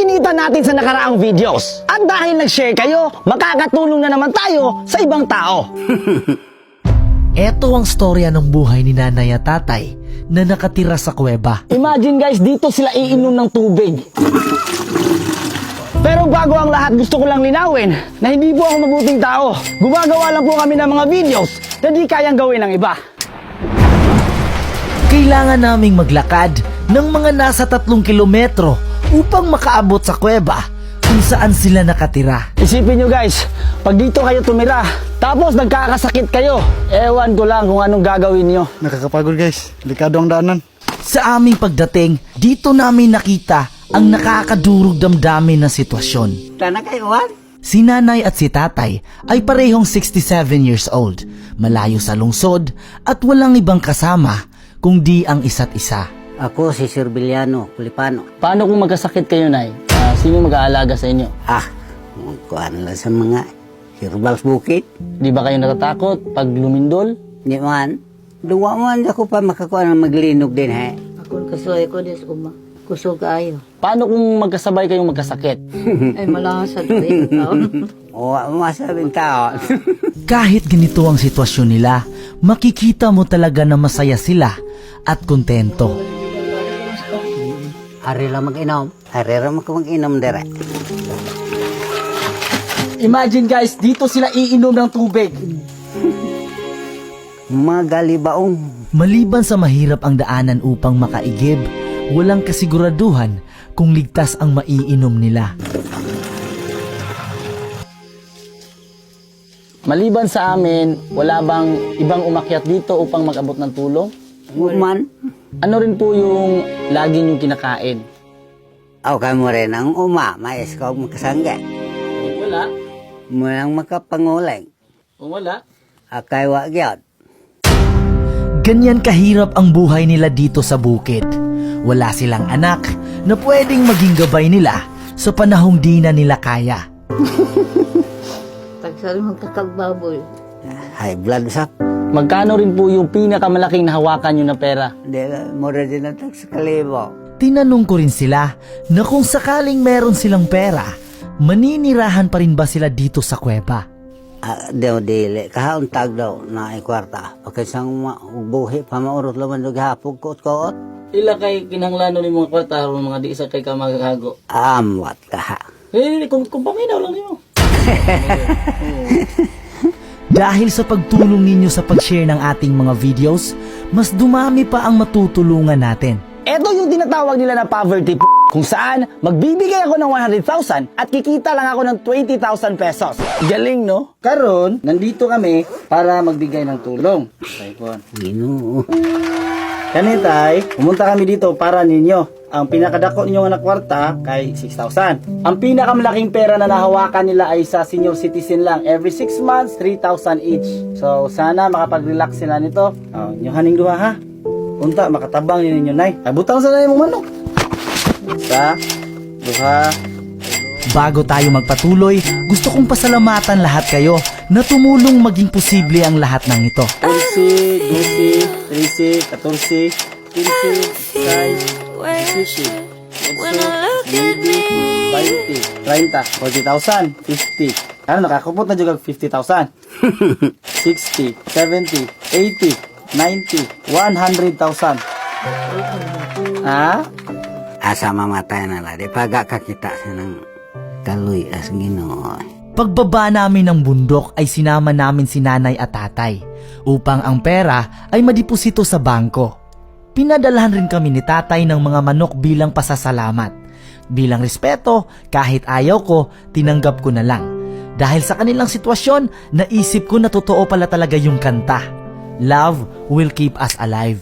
kinita natin sa nakaraang videos. At dahil nag-share kayo, makakatulong na naman tayo sa ibang tao. Ito ang storya ng buhay ni nanay at tatay na nakatira sa kuweba. Imagine guys, dito sila iinom ng tubig. Pero bago ang lahat, gusto ko lang linawin na hindi po ako mabuting tao. Gumagawa lang po kami ng mga videos na di kayang gawin ng iba. Kailangan naming maglakad ng mga nasa 3 kilometro upang makaabot sa kuweba kung saan sila nakatira. Isipin nyo guys, pag dito kayo tumira, tapos nagkakasakit kayo, ewan ko lang kung anong gagawin nyo. Nakakapagod guys, delikado ang daanan. Sa aming pagdating, dito namin nakita ang nakakadurog damdamin na sitwasyon. Tana kayo, Juan? Si nanay at si tatay ay parehong 67 years old, malayo sa lungsod at walang ibang kasama kundi ang isa't isa. Ako si Sir Villano, Kulipano. Paano kung magkasakit kayo, Nay? Sino mag-aalaga sa inyo? Kuhaan lang sa mga herbals bukit. Di ba kayo natatakot pag lumindol? Di man, duwa man ako pa makakuha ng maglinog din, he. Ako kasuhay ko des uma. Kusog kaayo. Paano kung magkasabay kayong magkasakit? Ay malakas sa tuig. O, masabing tao. Kahit ganito ang sitwasyon nila, makikita mo talaga na masaya sila at kontento. Hari lang mag-inom. Hari lang mag-inom, dere. Imagine guys, dito sila iinom ng tubig. Magalibaong. Maliban sa mahirap ang daanan upang makaigib, walang kasiguraduhan kung ligtas ang maiinom nila. Maliban sa amin, wala bang ibang umakyat dito upang mag-abot ng tulong? Man, Ano rin po yung lagi niyong kinakain? aw mo rin ang mais ko makasangga. Wala. Mulang makapanguling. Kung wala. Akay wagyot. Ganyan kahirap ang buhay nila dito sa bukid. Wala silang anak na pwedeng maging gabay nila sa panahong di na nila kaya. Tagsari magkakagbaboy. High blood sa. Magkano rin po yung pinakamalaking nahawakan niyo na pera? Mura din ang sa kalibo. Tinanong ko rin sila na kung sakaling meron silang pera, maninirahan pa rin ba sila dito sa kuweba? Dili. Kahaon tag daw na ikwarta. Pagkasang buhi, pamaurot laman ng hapog kot-kot. Ila kay kinanglano ni mga kwarta o mga di isa kay ka magagago. Amwat ka. Kung paminaw lang niyo. Dahil sa pagtulong ninyo sa pag-share ng ating mga videos, mas dumami pa ang matutulungan natin. Ito yung tinatawag nila na poverty kung saan magbibigay ako ng 100,000 at kikita lang ako ng 20,000 pesos. Galing, no? Karon, nandito kami para magbigay ng tulong. Ginoo. Kanitay, pumunta kami dito para ninyo. Ang pinakadako ninyong anak kwarta kay 6,000. Ang pinakamalaking pera na nahawakan nila ay sa senior citizen lang. Every 6 months, 3,000 each. So, sana makapag-relax sila nito. Haning duha ha. Unta, makatabang ninyo, Nay. Butang sa na yung manok. Isa, duha. Bago tayo magpatuloy, gusto kong pasalamatan lahat kayo na tumulong maging posible ang lahat ng ito. 11, 12, 13, 14, 15, 16, 17, 18, 20, 30, 40,000, 50. Ano, nakakupot na juga 50,000. 60, 70, 80, 90, 100,000. Ha? Asa mamatay na la. Di paga kakita sa ng kaluy as Ginoo. Pagbaba namin ng bundok ay sinama namin si nanay at tatay upang ang pera ay madiposito sa bangko. Pinadalhan rin kami ni tatay ng mga manok bilang pasasalamat. Bilang respeto, kahit ayaw ko, tinanggap ko na lang. Dahil sa kanilang sitwasyon, naisip ko na totoo pala talaga yung kanta. Love will keep us alive.